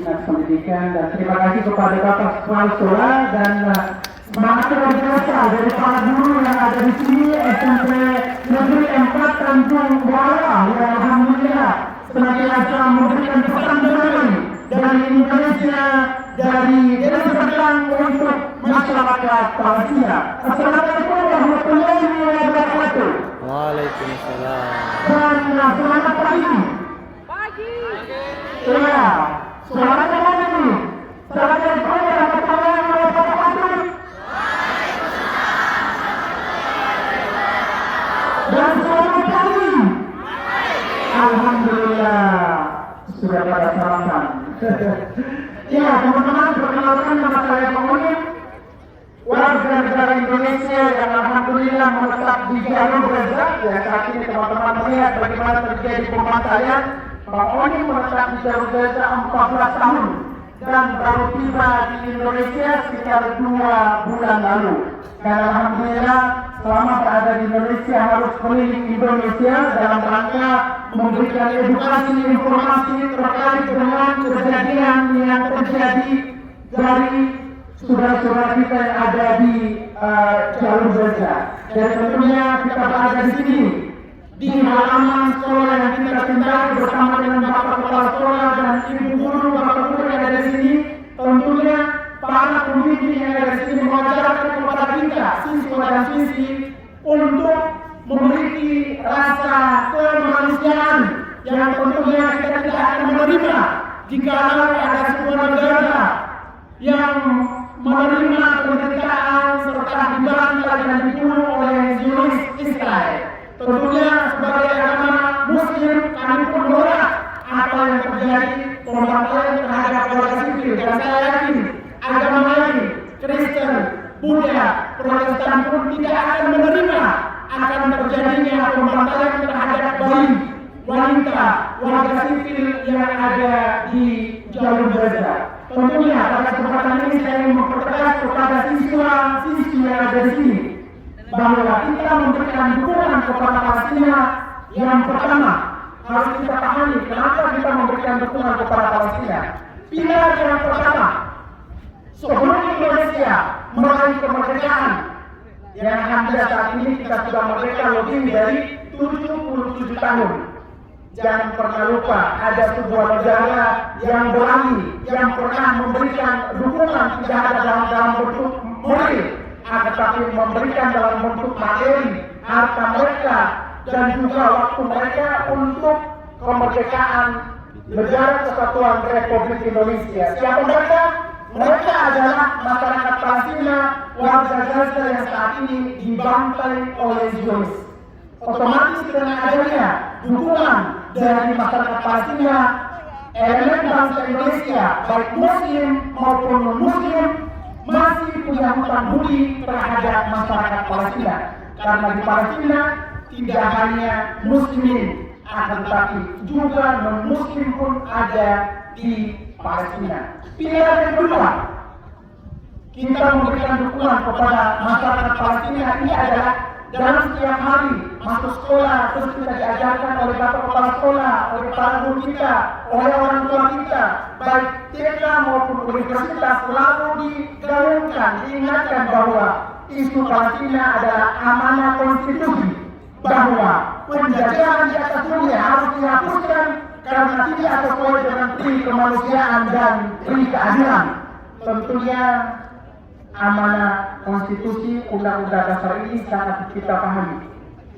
Dinas Pendidikan, dan terima kasih kepada Bapak Kepala Sekolah dan semangat luar biasa dari para guru yang ada di sini SMP Negeri 4 Tanjung Muara yang alhamdulillah senantiasa memberikan pesan terbaik dari Indonesia, dari Serdang untuk masyarakat Palestina. Assalamualaikum warahmatullahi wabarakatuh. Waalaikumsalam. Dan selamat pagi. Ya, selamat pagi. Assalamualaikum warahmatullahi wabarakatuh. Dan selamat pagi. Alhamdulillah sudah pada sarapan. Ya, teman-teman, perkenalkan nama saya Bang Unim, warga negara Indonesia yang alhamdulillah menetap di jalur Gaza. Ya, saat ini teman-teman melihat bagaimana terjadi pembantaian. Bang Onim menetap di jalur Gaza 14 tahun dan baru tiba di Indonesia sekitar 2 bulan lalu. Dan alhamdulillah selama berada di Indonesia harus keliling Indonesia dalam rangka memberikan edukasi informasi terkait dengan kejadian yang terjadi dari saudara-saudara kita yang ada di jalur Gaza. Dan tentunya kita berada di sini di halaman sekolah yang kita cintai bersama dengan Bapak Kepala Sekolah dan Ibu Guru, Bapak Guru yang ada di sini. Tentunya para pembimbing yang ada di sini mengajarkan kepada kita, siswa dan siswi, untuk memiliki rasa kemanusiaan yang tentunya kita tidak akan menerima jika ada sebuah negara yang menerima penderitaan serta dibantai dan dibunuh oleh Zionis Israel. Tentunya sebagai agama Muslim kami pun menolak apa yang terjadi pembantaian terhadap warga sipil, dan saya yakin agama lain, Kristen, Buddha, Protestan pun tidak akan menerima akan terjadinya pembantaian terhadap bayi, wanita, warga sipil yang ada di jalur Gaza. Tentunya pada kesempatan ini saya ingin mempertegas kepada siswa-siswi yang ada di sini bahwa kita memberikan dukungan kepada Palestina. Yang pertama harus kita pahami kenapa kita memberikan dukungan kepada Palestina. Pilar yang pertama, sebelum Indonesia meraih kemerdekaan yang alhamdulillah saat ini kita sudah merdeka lebih dari 77 tahun. Jangan pernah lupa ada sebuah negara yang berani, yang pernah memberikan dukungan tidak ada dalam bentuk moral, tetapi memberikan dalam bentuk materi, harta mereka dan juga waktu mereka untuk kemerdekaan Negara Kesatuan Republik Indonesia. Siapa mereka? Mereka adalah masyarakat Palestina, warga Gaza yang saat ini dibantai oleh Zionis. Otomatis dengan adanya dukungan dari masyarakat Palestina, elemen bangsa Indonesia, baik Muslim maupun non-Muslim, masih punya hutang budi terhadap masyarakat Palestina. Karena di Palestina tidak hanya Muslimin, akan tetapi juga non-Muslim pun ada di Palestina. Pilar yang kedua, kita memberikan dukungan kepada masyarakat Palestina ini adalah dalam setiap hari masuk sekolah, terus kita diajarkan oleh Bapak Kepala Sekolah, oleh para guru kita, oleh orang tua kita, baik TK maupun universitas, selalu digaungkan, diingatkan bahwa isu Palestina adalah amanah konstitusi, bahwa penjajahan di atas dunia harus dihapuskan karena tidak sesuai dengan pri kemanusiaan dan pri keadilan. Tentunya amanah konstitusi Undang-Undang Dasar ini sangat kita pahami,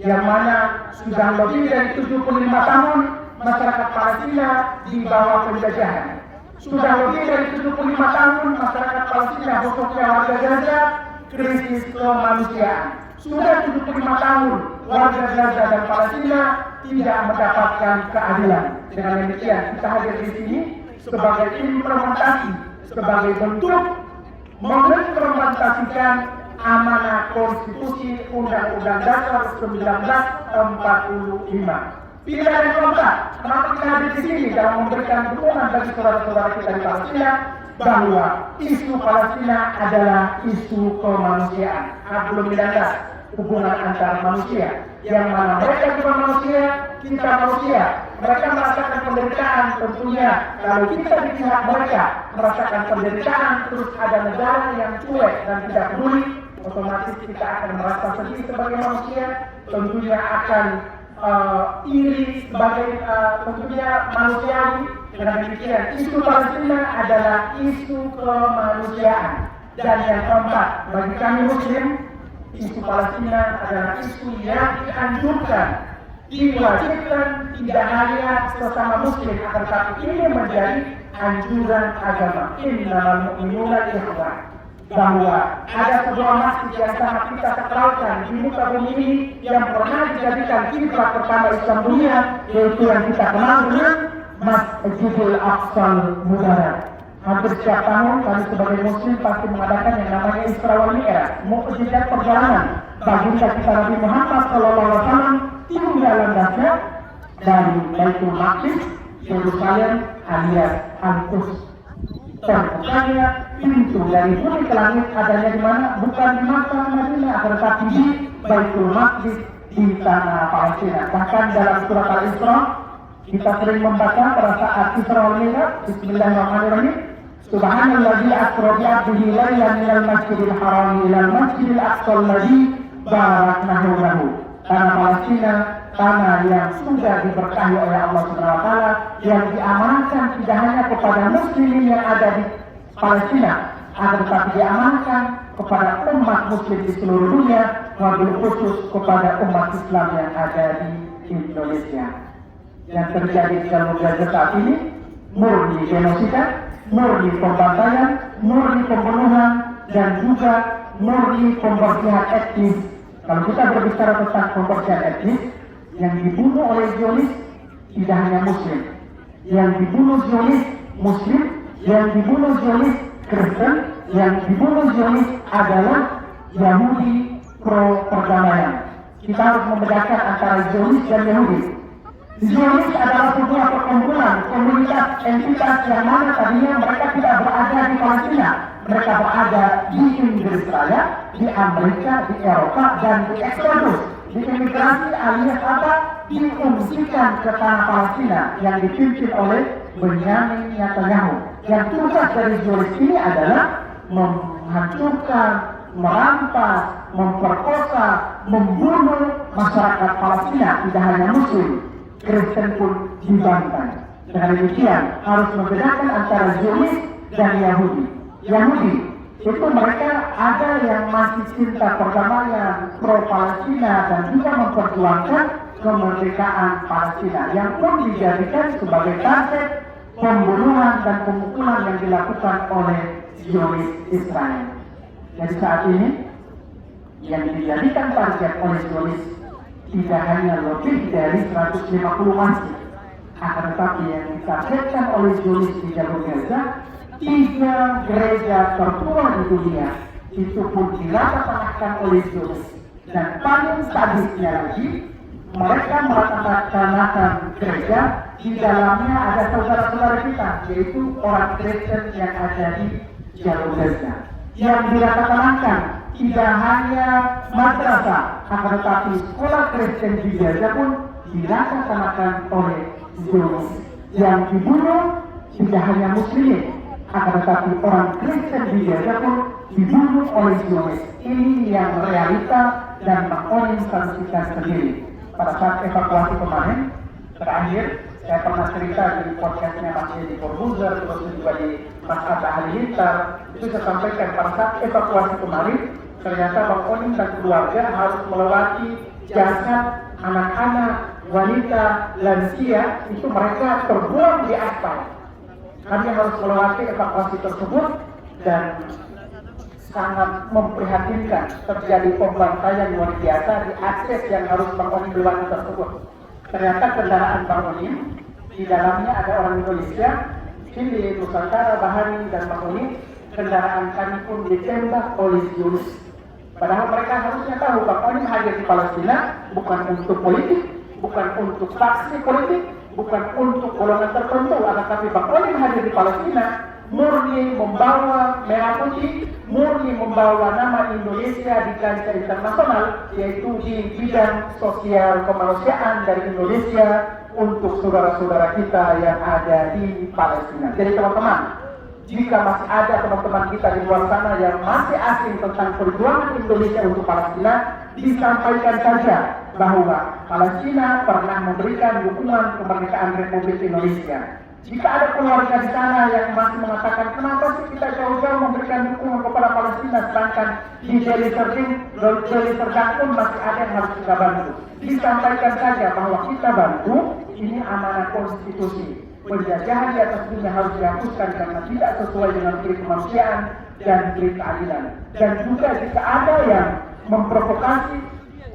yang mana sudah lebih dari 75 tahun masyarakat Palestina di bawah penjajahan. Sudah lebih dari 75 tahun masyarakat Palestina, khususnya warga Gaza, krisis kemanusiaan. Sudah 75 tahun warga Gaza dan Palestina tidak mendapatkan keadilan. Dengan demikian kita hadir di sini sebagai implementasi, sebagai bentuk mengimplementasikan amanah konstitusi Undang-Undang Dasar 1945. Pilar yang keempat, kenapa kita hadir di sini dalam memberikan dukungan bagi saudara-saudara kita di Palestina, bahwa isu Palestina adalah isu kemanusiaan. Hak belum dilandas, hubungan antar manusia, yang mana mereka juga manusia, kita manusia, mereka merasakan penderitaan. Tentunya kalau kita di pihak mereka merasakan penderitaan, terus ada negara yang cuek dan tidak peduli, otomatis kita akan merasa sedih sebagai manusia, tentunya akan iri sebagai tentunya manusiawi. Dengan demikian, isu Palestina adalah isu kemanusiaan. Dan yang keempat, bagi kami Muslim, isu Palestina adalah isu yang dianjurkan, diwajibkan tidak hanya sesama Muslim, akan tetapi ini menjadi anjuran agama. Innamal mu'minuna ikhwan. Bahwa ada sebuah masjid yang sangat kita sakralkan di muka bumi ini yang pernah dijadikan kiblat pertama Islam dunia, yaitu yang kita kenal dengan Masjidil Aqsal Mubarak. Hampir setiap tahun kami sebagai Muslim pasti mengadakan yang namanya Isra wal Mi'raj, mukjizat perjalanan baginda kita Nabi Muhammad SAW tinggal landasnya dari Baitul Maqdis, Yerusalem alias Al-Quds. Terbukanya pintu dari bumi ke langit adanya di mana? Bukan di Makkah Madinah, akan tetapi di Baitul Maqdis di tanah Palestina. Bahkan dalam surat Al-Isra kita sering membaca pada saat Isra wal Mi'raj, Bismillahirrahmanirrahim. Subhanalladzi asra bi 'abdihi lailan minal masjidil haram ilal masjidil aqsal ladzi barakna hawlahu. Tanah Palestina, tanah yang sudah diberkahi oleh Allah Subhanahu wa taala, yang diamankan tidak hanya kepada muslimin yang ada di Palestina, akan tetapi diamankan kepada umat muslim di seluruh dunia, wabil khusus kepada umat Islam yang ada di Indonesia. Yang terjadi di jalur Gaza saat ini murni genosida, murni pembantaian, murni pembunuhan, dan juga murni pembersihan etnis. Kalau kita berbicara tentang pembersihan etnis, yang dibunuh oleh Zionis tidak hanya Muslim, yang dibunuh Zionis Muslim, yang dibunuh Zionis Kristen, yang dibunuh Zionis adalah Yahudi pro perdamaian. Kita harus membedakan antara Zionis dan Yahudi. Zionis adalah sebuah perkumpulan komunitas entitas yang mana tadinya mereka tidak berada di Palestina, mereka berada di Inggris Raya, di Amerika, di Eropa, dan di Exodus, di imigrasi alias apa? Diungsikan ke tanah Palestina yang dipimpin oleh Benyamin Netanyahu. Yang tugas dari Zionis ini adalah menghancurkan, merampas, memperkosa, membunuh masyarakat Palestina, tidak hanya Muslim, Kristen pun dibantai. Dengan demikian harus membedakan antara Zionis dan Yahudi. Yahudi itu mereka ada yang masih cinta perdamaian pro Palestina dan juga memperjuangkan kemerdekaan Palestina, yang pun dijadikan sebagai target pembunuhan dan pemukulan yang dilakukan oleh Zionis Israel. Jadi saat ini yang dijadikan target oleh Zionis tidak hanya lebih dari 150 masjid, akan tetapi yang ditargetkan oleh Zionis di jalur Gaza 3 gereja tertua di dunia, itu pun dirata-ratakan oleh Zionis. Dan paling sadisnya lagi, mereka melaksanakan gereja di dalamnya ada saudara-saudara kita, yaitu orang Kristen yang ada di jalur Gaza. Yang dirata-ratakan tidak hanya madrasah, akan tetapi sekolah Kristen di Gaza pun dirata-ratakan oleh Zionis. Yang dibunuh tidak hanya muslimin, akan tetapi orang Kristen di Gaza pun dibunuh oleh Zionis. Ini yang realita dan menginstansikan sendiri. Pada saat evakuasi kemarin terakhir, saya pernah cerita di podcastnya Mas Edi Corbuzier, terus juga di Mas Atta Halilintar, itu saya sampaikan pada saat evakuasi kemarin, ternyata Bang Onim dan keluarga harus melewati jasad anak-anak, wanita, lansia, itu mereka terbuang di aspal. Kami harus melewati evakuasi tersebut dan sangat memprihatinkan, terjadi pembantaian luar biasa di akses yang harus Bang Onim lewati tersebut. Ternyata kendaraan Bang Onim di dalamnya ada orang Indonesia, Chili, Nusantara, Bahari, dan Bang Onim. Kendaraan kami pun ditembak oleh Zionis. Padahal mereka harusnya tahu Bang Onim hadir di Palestina bukan untuk politik, bukan untuk faksi politik, bukan untuk golongan tertentu, tetapi Bang Onim hadir di Palestina murni membawa merah putih, murni membawa nama Indonesia di kancah internasional, yaitu di bidang sosial kemanusiaan dari Indonesia untuk saudara-saudara kita yang ada di Palestina. Jadi teman-teman, jika masih ada teman-teman kita di luar sana yang masih asing tentang perjuangan Indonesia untuk Palestina, disampaikan saja bahwa Palestina pernah memberikan dukungan kemerdekaan Republik Indonesia. Jika ada keluarga di sana yang masih mengatakan kenapa sih kita jauh-jauh memberikan dukungan kepada Palestina, sedangkan di Deli Serdang pun masih ada yang harus kita bantu. Disampaikan saja bahwa kita bantu, ini amanah konstitusi. Penjajahan di atas bumi harus dihapuskan karena tidak sesuai dengan prinsip kemanusiaan dan prinsip keadilan. Dan juga jika ada yang memprovokasi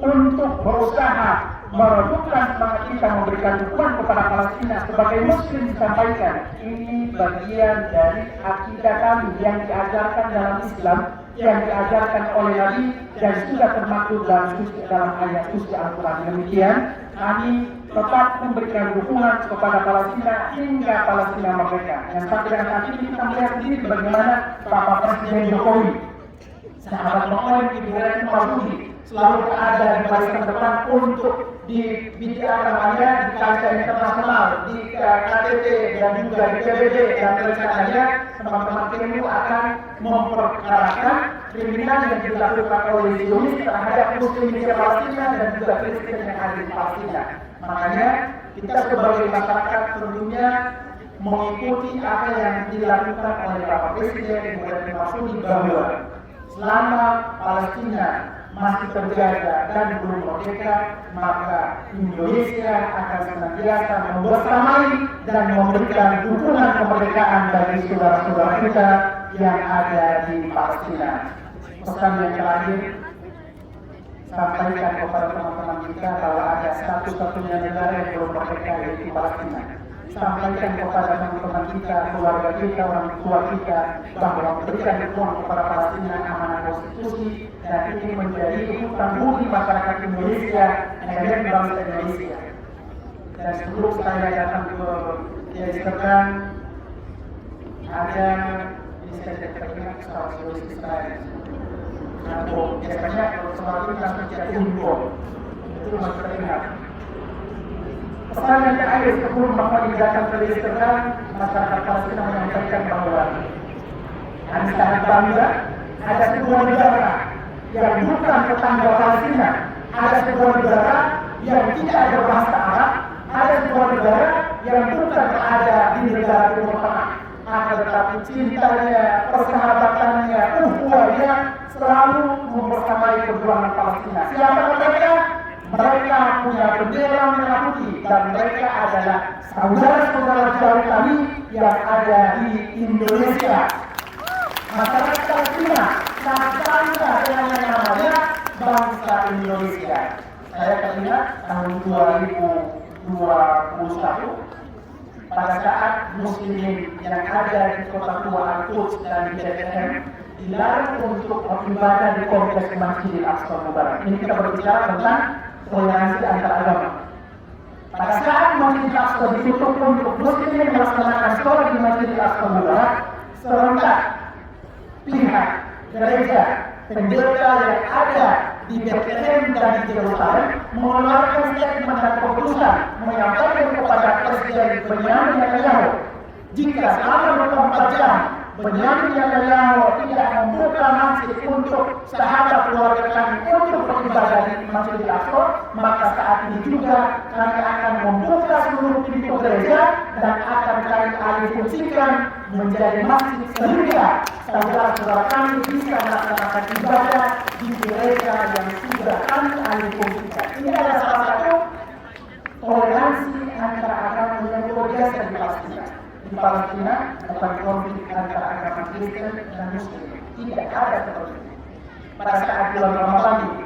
untuk berusaha meredupkan semangat kita memberikan dukungan kepada Palestina, sebagai Muslim disampaikan ini bagian dari akidah kami yang diajarkan dalam Islam, yang diajarkan oleh Nabi dan sudah termaktub dalam ayat suci Al-Quran. Demikian kami tetap memberikan dukungan kepada Palestina hingga Palestina merdeka. Yang sampai dengan saat ini kita melihat sendiri bagaimana Bapak Presiden Jokowi, sahabat Noel, Ibu Retno Marsudi selalu ada di barisan depan untuk di kancah internasional, di KTT dan juga di PBB, dan rencananya teman-teman KMU akan memperkarakan kriminal yang dilakukan oleh Zionis terhadap Muslim di Palestina dan juga Kristen yang ada di Palestina. Makanya kita sebagai masyarakat tentunya mengikuti apa yang dilakukan oleh Bapak Presiden Ibu Retno Marsudi bahwa selama Palestina masih terjaga dan belum merdeka, maka Indonesia akan senantiasa membersamai dan memberikan dukungan kemerdekaan bagi saudara-saudara kita yang ada di Palestina. Pesan yang terakhir, sampaikan kepada teman-teman kita bahwa ada satu-satunya negara yang belum merdeka, yaitu Palestina. Sampaikan kepada teman-teman kita, keluarga kita, orang tua kita, bahwa memberikan dukungan kepada Palestina amanah konstitusi dan ini menjadi hutang budi masyarakat Indonesia dan bangsa Indonesia. Dan sebelum saya datang ke Deli Serdang, ada ini saya terkena pesawat Sulawesi Israel. Nah, biasanya kalau pesawat itu langsung jatuh impor, itu masih terlihat. Pesan yang terakhir sebelum Bapak datang ke Deli Serdang, masyarakat Palestina menyampaikan bahwa kami sangat bangga ada sebuah negara yang bukan tetangga Palestina, ada sebuah negara yang tidak berbahasa Arab, ada sebuah negara yang bukan berada di negara Timur Tengah, akan tetapi cintanya, persahabatannya, ukhuwahnya selalu membersamai perjuangan Palestina. Siapa mereka? Mereka punya bendera merah putih dan mereka adalah saudara-saudara jauh kami yang ada di Indonesia. Masyarakat Palestina sangat bangga dengan yang namanya bangsa Indonesia. Saya teringat tahun 2021 pada saat muslimin yang ada di kota tua Al-Quds dan di Bethlehem dilarang untuk beribadah di kompleks Masjidil Aqsa Mubarak. Ini kita berbicara tentang toleransi antar agama. Pada saat Masjidil Aqsa ditutup untuk muslimin melaksanakan sholat di Masjidil Aqsa Mubarak, serentak pihak gereja pendeta yang ada di Bethlehem dan di Yerusalem mengeluarkan statement dan keputusan menyampaikan kepada Presiden Benyamin Netanyahu, jika selama 24 jam Benyamin Netanyahu tidak membuka masjid untuk sahabat keluarga kami untuk beribadah di Masjidil Aqsa, maka saat ini juga kami akan membuka seluruh pintu gereja dan akan kami alihfungsikan menjadi masjid sehingga saudara-saudara kami bisa melaksanakan ibadah di gereja yang sudah kami alihfungsikan. Ini adalah salah satu toleransi antara agama yang luar biasa di Palestina. Di Palestina bukan konflik antara agama Kristen dan Muslim. Tidak ada seperti itu. Pada saat bulan Ramadan ini,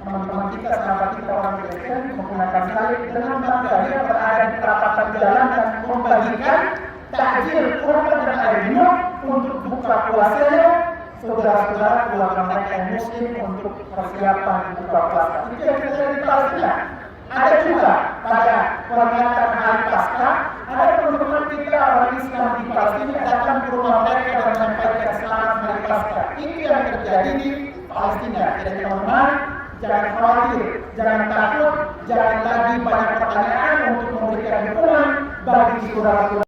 teman-teman kita, sahabat kita orang Kristen menggunakan salib dengan bangganya berada di perapatan jalan dan membagikan takjil, kurban dan air minum untuk buka puasanya saudara-saudara keluarga mereka yang Muslim untuk persiapan buka puasa. Itu yang terjadi di Palestina. Ada juga pada peringatan hari Paskah, ada teman-teman kita orang Islam di Palestina datang ke rumah mereka dan menyampaikan selamat hari Paskah. Ini yang terjadi di Palestina. Jadi teman-teman, jangan khawatir, jangan takut. jangan lagi banyak pertanyaan untuk memberikan dukungan bagi saudara-saudara